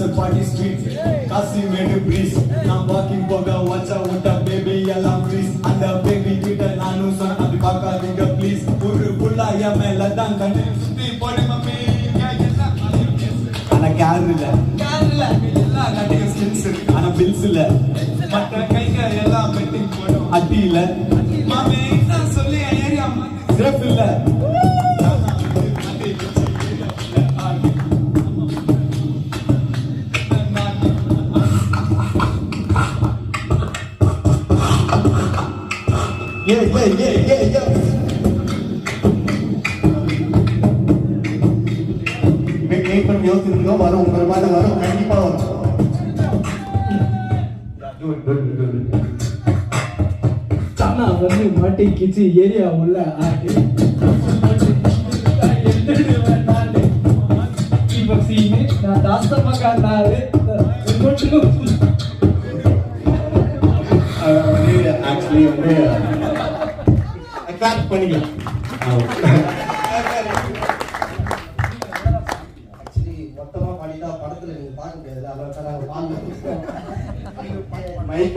Nasser party street, Kasimede breeze. I'm walking boga, watch out with the baby yellow breeze. And the baby kita nanu son abhi baka diga please. Uru bulla ya main ladan kane sutti body mummy kya kya ana carilla illa kadiga skills ana bills illa matta kaiga ella betting podu adi illa mame inna solli area safe illa Yeah. Make பண்ணி யோசிச்சுங்க வரும் ஒரு மாதிரி வரும் கண்டிப்பா வரும். தானா வந்து மாட்டி கிச்சி ஏரியா உள்ள ஆடி சீனே நான் தாஸ்தமக்கா நாளே ஆக்சுவலி வந்து கிளாப் பண்ணிக்கலாம். ஆக்சுவலி மொத்தமா பாடிட்டா படத்துல நீங்க பார்க்க முடியாது. அதனால மைக்